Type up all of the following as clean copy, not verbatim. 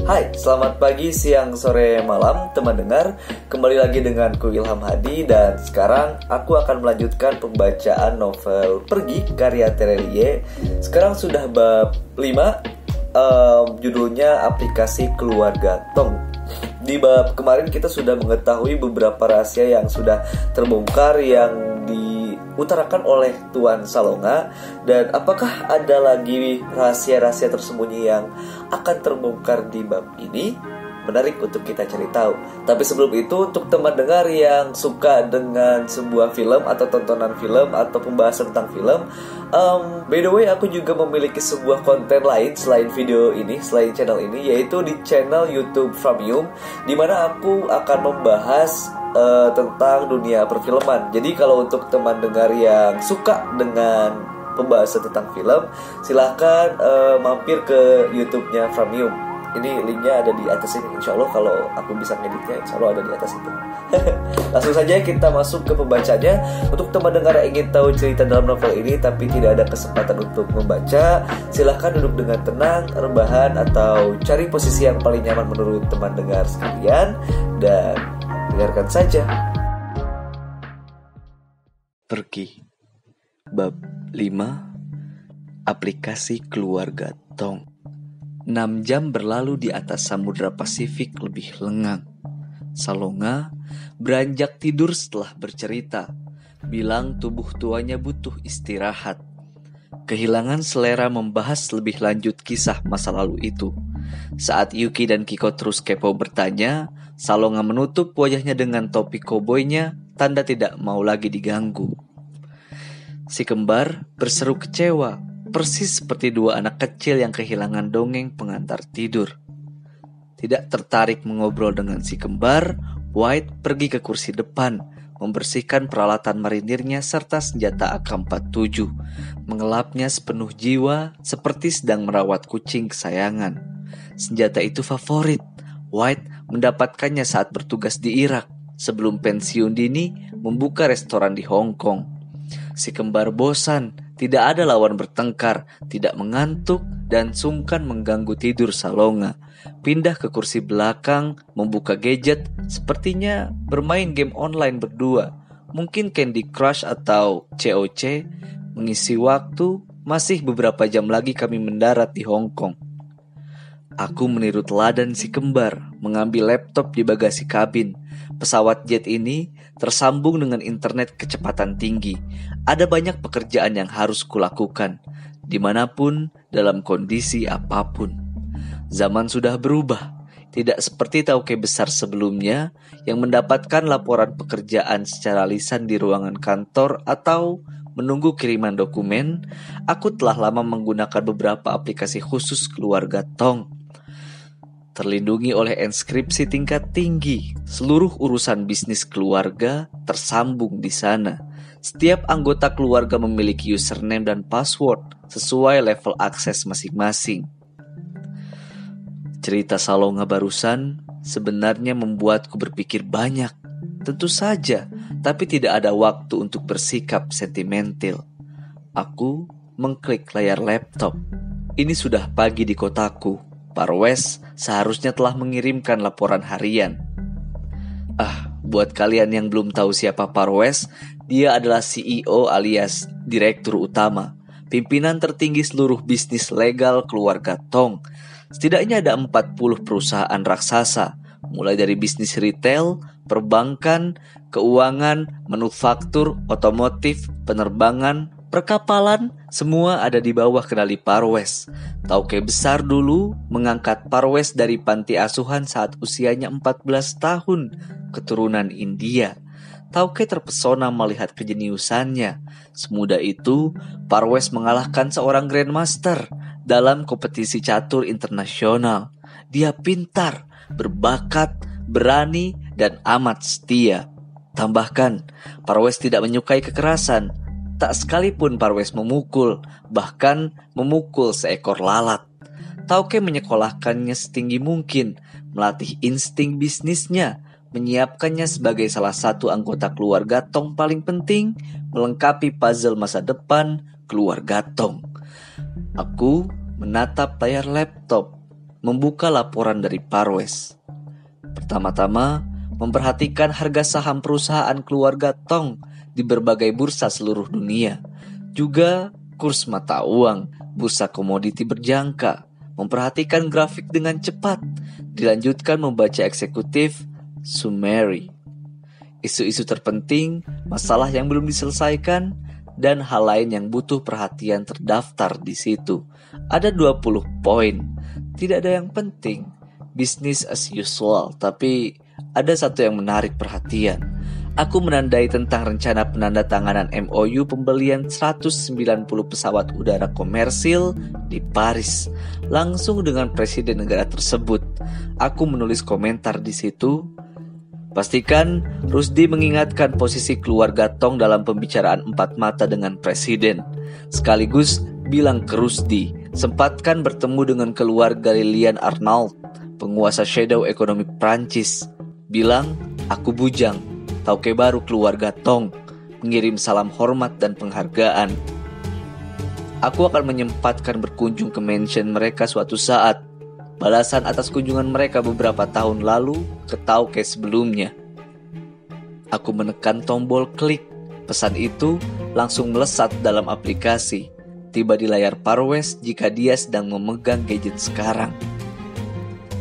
Hai, selamat pagi, siang, sore, malam teman dengar. Kembali lagi denganku Ilham Hadi. Dan sekarang aku akan melanjutkan pembacaan novel Pergi karya Terelie. Sekarang sudah bab 5, judulnya Aplikasi Keluarga Tong. Di bab kemarin kita sudah mengetahui beberapa rahasia yang sudah terbongkar yang diutarakan oleh Tuan Salonga. Dan apakah ada lagi rahasia-rahasia tersembunyi yang akan terbongkar di bab ini? Menarik untuk kita cari tahu. Tapi sebelum itu, untuk teman dengar yang suka dengan sebuah film atau tontonan film atau pembahasan tentang film, by the way, aku juga memiliki sebuah konten lain selain video ini, selain channel ini, yaitu di channel YouTube Framium, di mana aku akan membahas tentang dunia perfilman. Jadi kalau untuk teman dengar yang suka dengan pembahasan tentang film, silahkan mampir ke YouTube-nya Framium. Ini linknya ada di atas ini. Insya Allah kalau aku bisa ngeditnya, insya Allah ada di atas itu. Langsung saja kita masuk ke pembacanya. Untuk teman dengar yang ingin tahu cerita dalam novel ini tapi tidak ada kesempatan untuk membaca, silahkan duduk dengan tenang, rebahan, atau cari posisi yang paling nyaman menurut teman dengar sekalian, dan dengarkan saja. Pergi. Bab 5. Aplikasi Keluarga Tong. 6 jam berlalu di atas Samudra Pasifik lebih lengang. Salonga beranjak tidur setelah bercerita, bilang tubuh tuanya butuh istirahat. Kehilangan selera membahas lebih lanjut kisah masa lalu itu. Saat Yuki dan Kiko terus kepo bertanya, Salonga menutup wajahnya dengan topi koboynya, tanda tidak mau lagi diganggu. Si kembar berseru kecewa, persis seperti dua anak kecil yang kehilangan dongeng pengantar tidur. Tidak tertarik mengobrol dengan si kembar, White pergi ke kursi depan, membersihkan peralatan marinirnya serta senjata AK-47, mengelapnya sepenuh jiwa seperti sedang merawat kucing kesayangan. Senjata itu favorit. White mendapatkannya saat bertugas di Irak, sebelum pensiun dini membuka restoran di Hong Kong. Si kembar bosan, tidak ada lawan bertengkar, tidak mengantuk, dan sungkan mengganggu tidur Salonga. Pindah ke kursi belakang, membuka gadget, sepertinya bermain game online berdua. Mungkin Candy Crush atau COC. Mengisi waktu, masih beberapa jam lagi kami mendarat di Hong Kong. Aku meniru teladan si kembar, mengambil laptop di bagasi kabin. Pesawat jet ini tersambung dengan internet kecepatan tinggi. Ada banyak pekerjaan yang harus kulakukan, dimanapun, dalam kondisi apapun. Zaman sudah berubah. Tidak seperti tauke besar sebelumnya yang mendapatkan laporan pekerjaan secara lisan di ruangan kantor atau menunggu kiriman dokumen. Aku telah lama menggunakan beberapa aplikasi khusus keluarga Tong. Terlindungi oleh enskripsi tingkat tinggi, seluruh urusan bisnis keluarga tersambung di sana. Setiap anggota keluarga memiliki username dan password sesuai level akses masing-masing. Cerita Salonga barusan sebenarnya membuatku berpikir banyak. Tentu saja, tapi tidak ada waktu untuk bersikap sentimental. Aku mengklik layar laptop. Ini sudah pagi di kotaku. Parwes seharusnya telah mengirimkan laporan harian. Buat kalian yang belum tahu siapa Parwes, dia adalah CEO alias Direktur Utama, pimpinan tertinggi seluruh bisnis legal keluarga Tong. Setidaknya ada 40 perusahaan raksasa, mulai dari bisnis retail, perbankan, keuangan, manufaktur, otomotif, penerbangan, perkapalan, semua ada di bawah kendali Parwes. Tauke besar dulu mengangkat Parwes dari panti asuhan saat usianya 14 tahun, keturunan India. Tauke terpesona melihat kejeniusannya. Semudah itu, Parwes mengalahkan seorang Grandmaster dalam kompetisi catur internasional. Dia pintar, berbakat, berani, dan amat setia. Tambahkan, Parwes tidak menyukai kekerasan. Tak sekalipun Parwes memukul, bahkan memukul seekor lalat. Tauke menyekolahkannya setinggi mungkin, melatih insting bisnisnya, menyiapkannya sebagai salah satu anggota keluarga Tong paling penting, melengkapi puzzle masa depan keluarga Tong. Aku menatap layar laptop, membuka laporan dari Parwes. Pertama-tama, memperhatikan harga saham perusahaan keluarga Tong di berbagai bursa seluruh dunia. Juga kurs mata uang, bursa komoditi berjangka. Memperhatikan grafik dengan cepat. Dilanjutkan membaca eksekutif summary. Isu-isu terpenting, masalah yang belum diselesaikan, dan hal lain yang butuh perhatian terdaftar di situ. Ada 20 poin. Tidak ada yang penting, business as usual, tapi ada satu yang menarik perhatian. Aku menandai tentang rencana penandatanganan MOU pembelian 190 pesawat udara komersil di Paris, langsung dengan presiden negara tersebut. Aku menulis komentar di situ. Pastikan Rusdi mengingatkan posisi keluarga Tong dalam pembicaraan empat mata dengan presiden. Sekaligus bilang ke Rusdi, sempatkan bertemu dengan keluarga Lilian Arnault, penguasa shadow ekonomi Prancis. Bilang, aku bujang, tauke baru keluarga Tong, mengirim salam hormat dan penghargaan. Aku akan menyempatkan berkunjung ke mansion mereka suatu saat. Balasan atas kunjungan mereka beberapa tahun lalu ke tauke sebelumnya. Aku menekan tombol klik. Pesan itu langsung melesat dalam aplikasi. Tiba di layar Parwes jika dia sedang memegang gadget sekarang.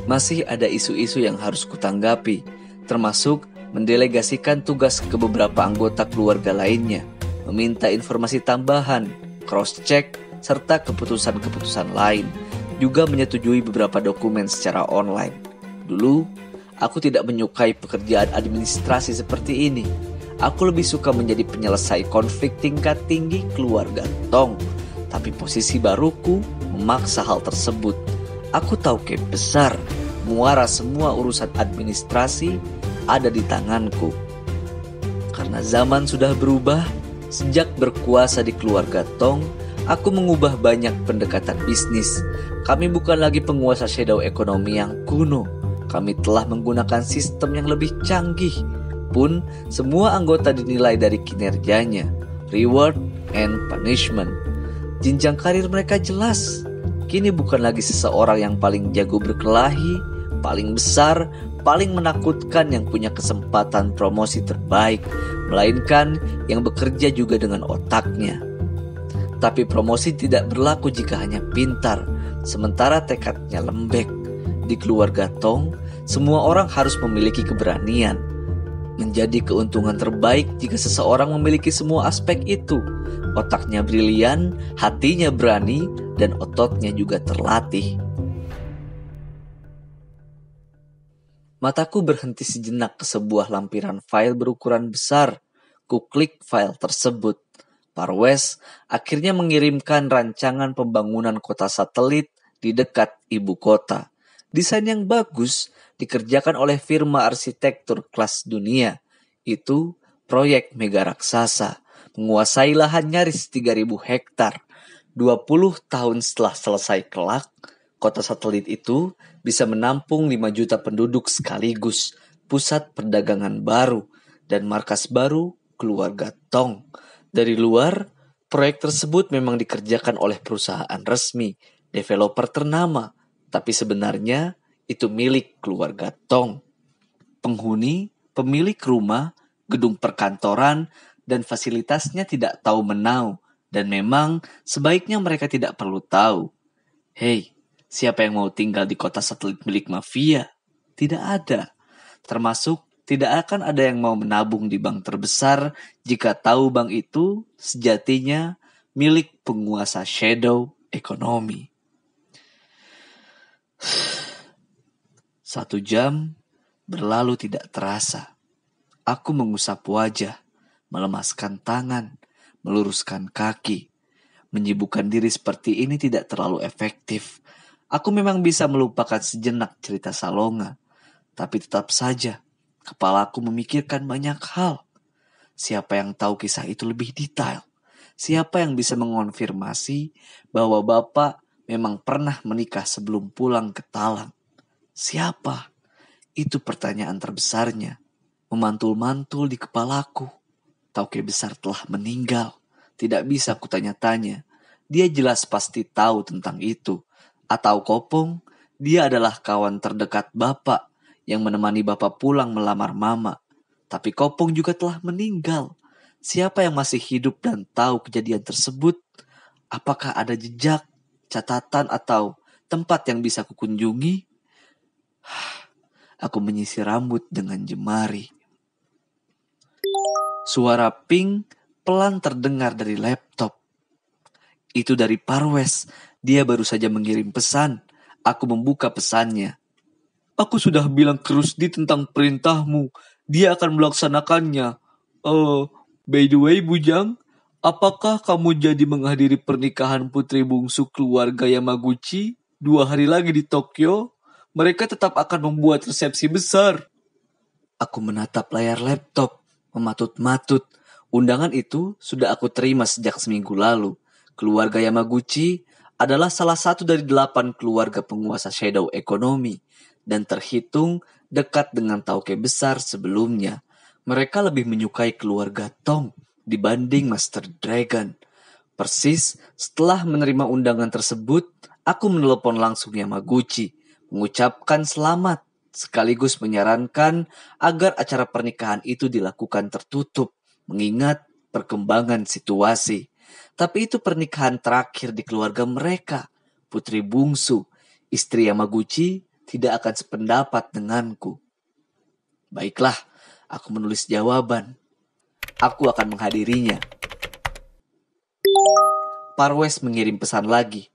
Masih ada isu-isu yang harus kutanggapi, termasuk mendelegasikan tugas ke beberapa anggota keluarga lainnya, meminta informasi tambahan, cross-check, serta keputusan-keputusan lain. Juga menyetujui beberapa dokumen secara online. Dulu, aku tidak menyukai pekerjaan administrasi seperti ini. Aku lebih suka menjadi penyelesai konflik tingkat tinggi keluarga Tong. Tapi posisi baruku memaksa hal tersebut. Aku tauke besar, muara semua urusan administrasi ada di tanganku. Karena zaman sudah berubah, sejak berkuasa di keluarga Tong, aku mengubah banyak pendekatan bisnis. Kami bukan lagi penguasa shadow ekonomi yang kuno. Kami telah menggunakan sistem yang lebih canggih. Pun, semua anggota dinilai dari kinerjanya, reward and punishment. Jenjang karir mereka jelas. Kini bukan lagi seseorang yang paling jago berkelahi, paling besar, paling menakutkan yang punya kesempatan promosi terbaik, melainkan yang bekerja juga dengan otaknya. Tapi promosi tidak berlaku jika hanya pintar, sementara tekadnya lembek. Di keluarga Tong, semua orang harus memiliki keberanian. Menjadi keuntungan terbaik jika seseorang memiliki semua aspek itu. Otaknya brilian, hatinya berani, dan ototnya juga terlatih. Mataku berhenti sejenak ke sebuah lampiran file berukuran besar. Kuklik file tersebut. Parwes akhirnya mengirimkan rancangan pembangunan kota satelit di dekat ibu kota. Desain yang bagus dikerjakan oleh firma arsitektur kelas dunia. Itu proyek mega raksasa, menguasai lahan nyaris 3.000 hektar. 20 tahun setelah selesai kelak, kota satelit itu bisa menampung 5 juta penduduk sekaligus, pusat perdagangan baru, dan markas baru keluarga Tong. Dari luar, proyek tersebut memang dikerjakan oleh perusahaan resmi, developer ternama, tapi sebenarnya itu milik keluarga Tong. Penghuni, pemilik rumah, gedung perkantoran, dan fasilitasnya tidak tahu menau, dan memang sebaiknya mereka tidak perlu tahu. Hei, siapa yang mau tinggal di kota satelit milik mafia? Tidak ada. Termasuk tidak akan ada yang mau menabung di bank terbesar jika tahu bank itu sejatinya milik penguasa shadow ekonomi. 1 jam berlalu tidak terasa. Aku mengusap wajah, melemaskan tangan, meluruskan kaki. Menyibukkan diri seperti ini tidak terlalu efektif. Aku memang bisa melupakan sejenak cerita Salonga, tapi tetap saja kepalaku memikirkan banyak hal. Siapa yang tahu kisah itu lebih detail? Siapa yang bisa mengonfirmasi bahwa Bapak memang pernah menikah sebelum pulang ke Talang? Siapa? Itu pertanyaan terbesarnya. Memantul-mantul di kepalaku. Tauke besar telah meninggal. Tidak bisa kutanya-tanya. Dia jelas pasti tahu tentang itu. Atau Kopong, Dia adalah kawan terdekat Bapak yang menemani Bapak pulang melamar Mama. Tapi Kopong juga telah meninggal. Siapa yang masih hidup dan tahu kejadian tersebut? Apakah ada jejak, catatan, atau tempat yang bisa kukunjungi? Aku menyisir rambut dengan jemari. Suara ping pelan terdengar dari laptop. Itu dari Parwes. Dia baru saja mengirim pesan. Aku membuka pesannya. Aku sudah bilang ke Rusdi tentang perintahmu. Dia akan melaksanakannya. By the way, Bujang, apakah kamu jadi menghadiri pernikahan putri bungsu keluarga Yamaguchi 2 hari lagi di Tokyo? Mereka tetap akan membuat resepsi besar. Aku menatap layar laptop, mematut-matut. Undangan itu sudah aku terima sejak seminggu lalu. Keluarga Yamaguchi adalah salah satu dari 8 keluarga penguasa shadow ekonomi dan terhitung dekat dengan Tauke besar sebelumnya. Mereka lebih menyukai keluarga Tong dibanding Master Dragon. Persis setelah menerima undangan tersebut, aku menelepon langsung Yamaguchi, mengucapkan selamat, sekaligus menyarankan agar acara pernikahan itu dilakukan tertutup, mengingat perkembangan situasi. Tapi itu pernikahan terakhir di keluarga mereka. Putri bungsu, istri Yamaguchi, tidak akan sependapat denganku. Baiklah, aku menulis jawaban. Aku akan menghadirinya. Parwes mengirim pesan lagi.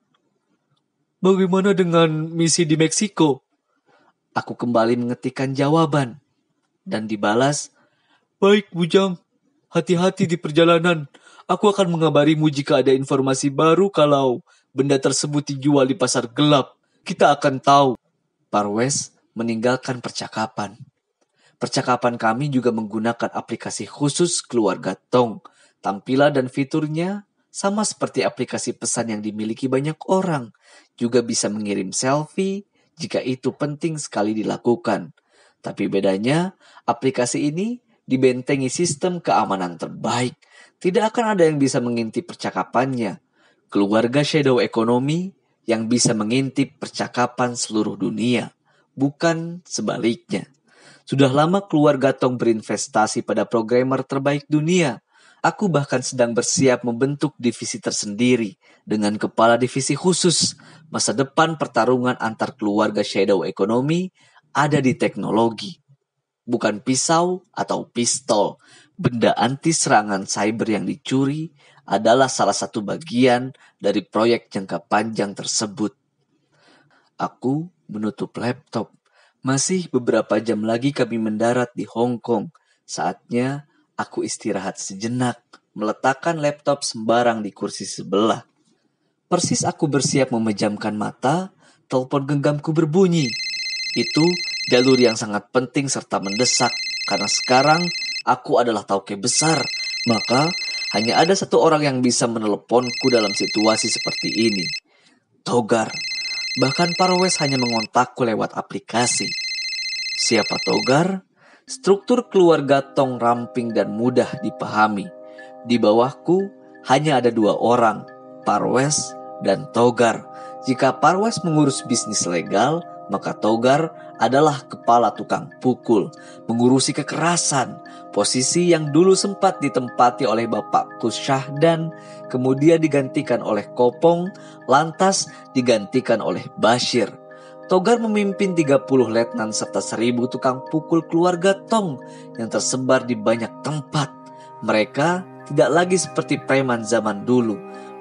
Bagaimana dengan misi di Meksiko? Aku kembali mengetikkan jawaban. Dan dibalas, baik Bujang, hati-hati di perjalanan. Aku akan mengabarimu jika ada informasi baru kalau benda tersebut dijual di pasar gelap. Kita akan tahu. Parwes meninggalkan percakapan. Percakapan kami juga menggunakan aplikasi khusus keluarga Tong. Tampilan dan fiturnya sama seperti aplikasi pesan yang dimiliki banyak orang. Juga bisa mengirim selfie jika itu penting sekali dilakukan. Tapi bedanya, aplikasi ini dibentengi sistem keamanan terbaik. Tidak akan ada yang bisa mengintip percakapannya. Keluarga shadow ekonomi yang bisa mengintip percakapan seluruh dunia. Bukan sebaliknya. Sudah lama keluarga Tong berinvestasi pada programmer terbaik dunia. Aku bahkan sedang bersiap membentuk divisi tersendiri dengan kepala divisi khusus. Masa depan pertarungan antar keluarga shadow ekonomi ada di teknologi. Bukan pisau atau pistol. Benda anti serangan cyber yang dicuri adalah salah satu bagian dari proyek jangka panjang tersebut. Aku menutup laptop. Masih beberapa jam lagi kami mendarat di Hong Kong. Saatnya aku istirahat sejenak, meletakkan laptop sembarang di kursi sebelah. Persis aku bersiap memejamkan mata, telepon genggamku berbunyi. Itu jalur yang sangat penting serta mendesak, karena sekarang aku adalah Tauke besar, maka hanya ada satu orang yang bisa meneleponku dalam situasi seperti ini. Togar. Bahkan Parwes hanya mengontakku lewat aplikasi. Siapa Togar? Struktur keluarga Tong ramping dan mudah dipahami. Di bawahku hanya ada 2 orang, Parwes dan Togar. Jika Parwes mengurus bisnis legal, maka Togar adalah kepala tukang pukul, mengurusi kekerasan, posisi yang dulu sempat ditempati oleh bapakku Syahdan, kemudian digantikan oleh Kopong, lantas digantikan oleh Bashir. Togar memimpin 30 letnan serta 1000 tukang pukul keluarga Tong yang tersebar di banyak tempat. Mereka tidak lagi seperti preman zaman dulu,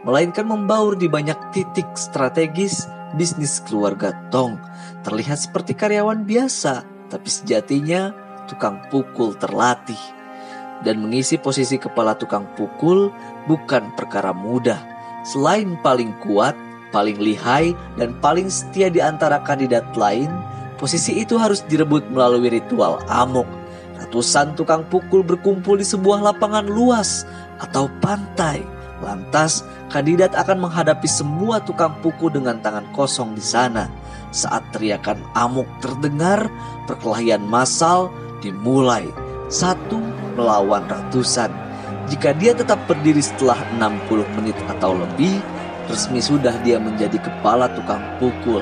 melainkan membaur di banyak titik strategis bisnis keluarga Tong. Terlihat seperti karyawan biasa, tapi sejatinya tukang pukul terlatih. Dan mengisi posisi kepala tukang pukul bukan perkara mudah. Selain paling kuat, paling lihai, dan paling setia di antara kandidat lain, posisi itu harus direbut melalui ritual amok. Ratusan tukang pukul berkumpul di sebuah lapangan luas atau pantai. Lantas, kandidat akan menghadapi semua tukang pukul dengan tangan kosong di sana. Saat teriakan amuk terdengar, perkelahian massal dimulai. 1 melawan ratusan. Jika dia tetap berdiri setelah 60 menit atau lebih, resmi sudah dia menjadi kepala tukang pukul.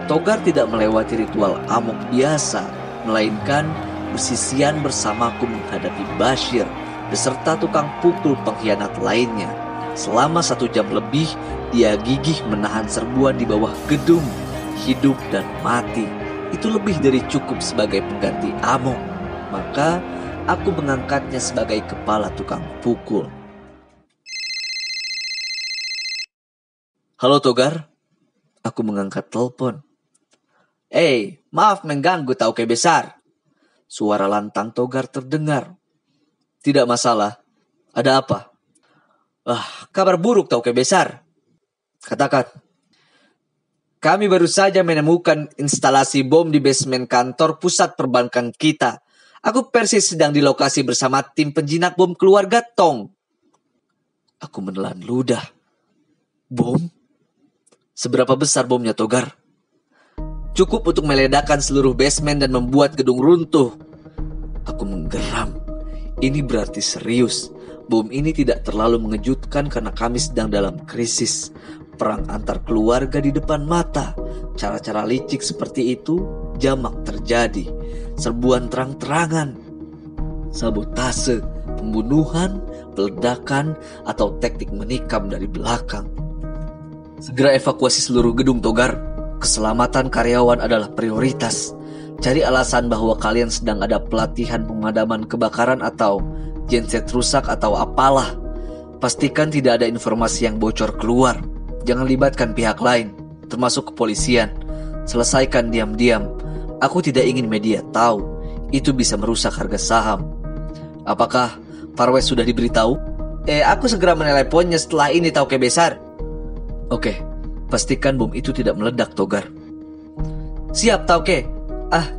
Togar tidak melewati ritual amok biasa, melainkan bersisian bersamaku menghadapi Bashir beserta tukang pukul pengkhianat lainnya. Selama 1 jam lebih, dia gigih menahan serbuan di bawah gedung, hidup dan mati. Itu lebih dari cukup sebagai pengganti amok. Maka aku mengangkatnya sebagai kepala tukang pukul. Halo Togar, aku mengangkat telepon. Maaf mengganggu Tauke Besar. Suara lantang Togar terdengar. Tidak masalah, ada apa? Kabar buruk Tauke Besar. Katakan. Kami baru saja menemukan instalasi bom di basement kantor pusat perbankan kita. Aku persis sedang di lokasi bersama tim penjinak bom keluarga Tong. Aku menelan ludah. Bom? Seberapa besar bomnya Togar? Cukup untuk meledakkan seluruh basement dan membuat gedung runtuh. Aku menggeram. Ini berarti serius. Bom ini tidak terlalu mengejutkan karena kami sedang dalam krisis. Perang antar keluarga di depan mata. Cara-cara licik seperti itu jamak terjadi. Serbuan terang-terangan, sabotase, pembunuhan, peledakan, atau teknik menikam dari belakang. Segera evakuasi seluruh gedung Togar. Keselamatan karyawan adalah prioritas. Cari alasan bahwa kalian sedang ada pelatihan pemadaman kebakaran atau genset rusak atau apalah. Pastikan tidak ada informasi yang bocor keluar. Jangan libatkan pihak lain, termasuk kepolisian. Selesaikan diam-diam. Aku tidak ingin media tahu. Itu bisa merusak harga saham. Apakah Parwes sudah diberitahu? Aku segera meneleponnya setelah ini Tauke Besar. Oke, pastikan bom itu tidak meledak Togar. Siap Tauke.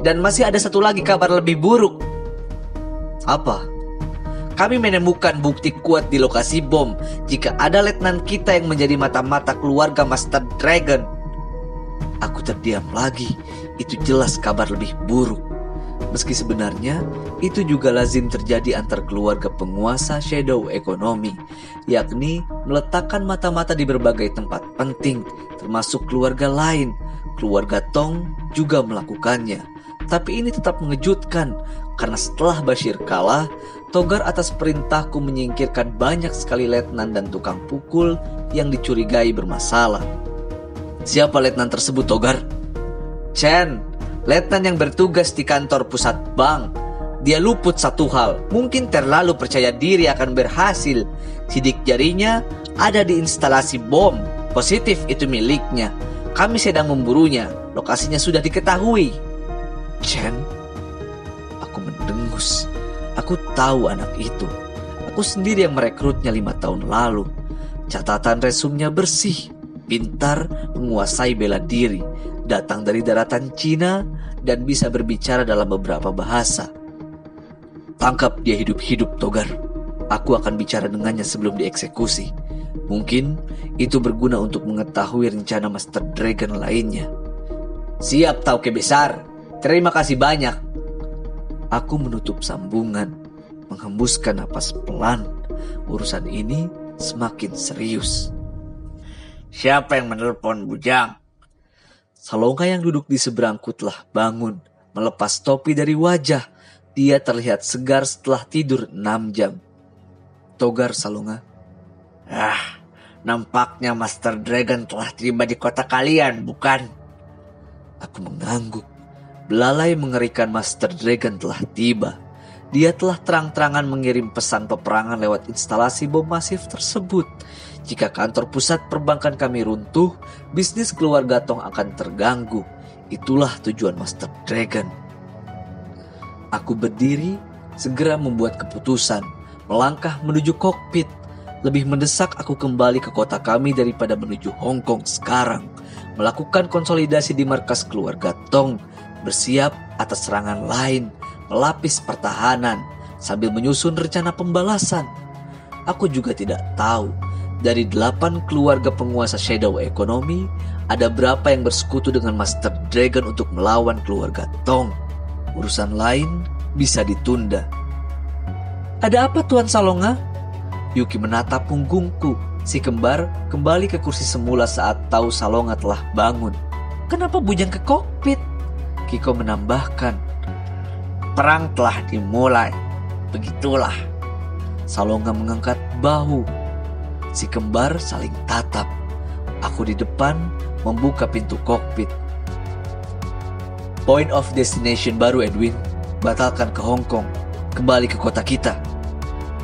Dan masih ada satu lagi kabar lebih buruk. Apa? Kami menemukan bukti kuat di lokasi bom jika ada letnan kita yang menjadi mata-mata keluarga Master Dragon. Aku terdiam lagi. Itu jelas kabar lebih buruk. Meski sebenarnya itu juga lazim terjadi antar keluarga penguasa shadow economy, yakni meletakkan mata-mata di berbagai tempat penting, termasuk keluarga lain. Keluarga Tong juga melakukannya. Tapi ini tetap mengejutkan, karena setelah Bashir kalah, Togar atas perintahku menyingkirkan banyak sekali letnan dan tukang pukul yang dicurigai bermasalah. Siapa letnan tersebut Togar? Chen, letnan yang bertugas di kantor pusat bank. Dia luput satu hal, mungkin terlalu percaya diri akan berhasil. Sidik jarinya ada di instalasi bom. Positif itu miliknya. Kami sedang memburunya. Lokasinya sudah diketahui. Chen, aku mendengus. Aku tahu anak itu. Aku sendiri yang merekrutnya 5 tahun lalu. Catatan resumnya bersih, pintar, menguasai bela diri, datang dari daratan Cina, dan bisa berbicara dalam beberapa bahasa. Tangkap dia hidup-hidup Togar. Aku akan bicara dengannya sebelum dieksekusi. Mungkin itu berguna untuk mengetahui rencana Master Dragon lainnya. Siap Tauke Besar. Terima kasih banyak. Aku menutup sambungan, menghembuskan napas pelan. Urusan ini semakin serius. Siapa yang menelpon bujang? Salonga yang duduk di seberangku telah bangun, melepas topi dari wajah. Dia terlihat segar setelah tidur 6 jam. Togar Salonga. Nampaknya Master Dragon telah tiba di kota kalian, bukan? Aku mengangguk. Belalai mengerikan Master Dragon telah tiba. Dia telah terang-terangan mengirim pesan peperangan lewat instalasi bom masif tersebut. Jika kantor pusat perbankan kami runtuh, bisnis keluarga Tong akan terganggu. Itulah tujuan Master Dragon. Aku berdiri, segera membuat keputusan, melangkah menuju kokpit. Lebih mendesak aku kembali ke kota kami daripada menuju Hong Kong sekarang. Melakukan konsolidasi di markas keluarga Tong, bersiap atas serangan lain, melapis pertahanan, sambil menyusun rencana pembalasan. Aku juga tidak tahu, dari 8 keluarga penguasa shadow economy, ada berapa yang bersekutu dengan Master Dragon untuk melawan keluarga Tong. Urusan lain bisa ditunda. Ada apa Tuan Salonga? Yuki menatap punggungku. Si kembar kembali ke kursi semula saat tahu Salonga telah bangun. kenapa bujang ke kokpit? Kiko menambahkan. Perang telah dimulai. Begitulah. Salonga mengangkat bahu. Si kembar saling tatap. Aku di depan membuka pintu kokpit. Point of destination baru, Edwin. Batalkan ke Hong Kong. Kembali ke kota kita.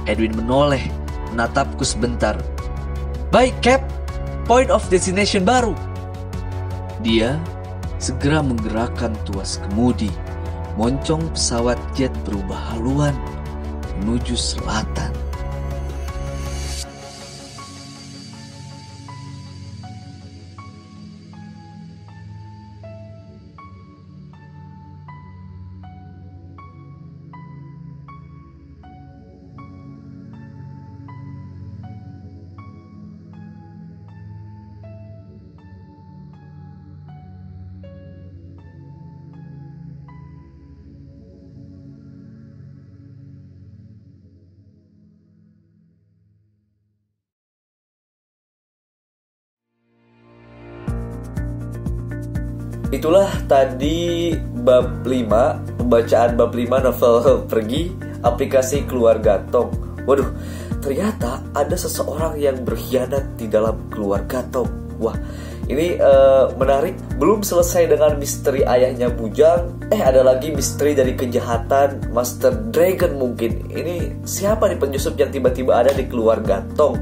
Edwin menoleh, menatapku sebentar. Baik, Cap. Point of destination baru. Dia segera menggerakkan tuas kemudi. Moncong pesawat jet berubah haluan menuju selatan. Itulah tadi bab 5, pembacaan bab 5 novel Pergi, aplikasi keluarga Tong. Waduh, ternyata ada seseorang yang berkhianat di dalam keluarga Tong. Wah, ini menarik. Belum selesai dengan misteri ayahnya Bujang, ada lagi misteri dari kejahatan Master Dragon mungkin. Ini siapa nih penyusup yang tiba-tiba ada di keluarga Tong?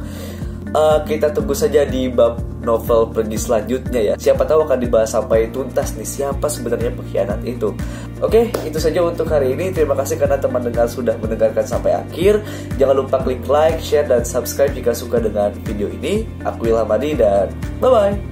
Kita tunggu saja di bab novel Pergi selanjutnya ya. Siapa tahu akan dibahas sampai tuntas nih siapa sebenarnya pengkhianat itu. Oke, itu saja untuk hari ini. Terima kasih karena teman dengar sudah mendengarkan sampai akhir. Jangan lupa klik like, share, dan subscribe jika suka dengan video ini. Aku Ilham Adi dan bye-bye.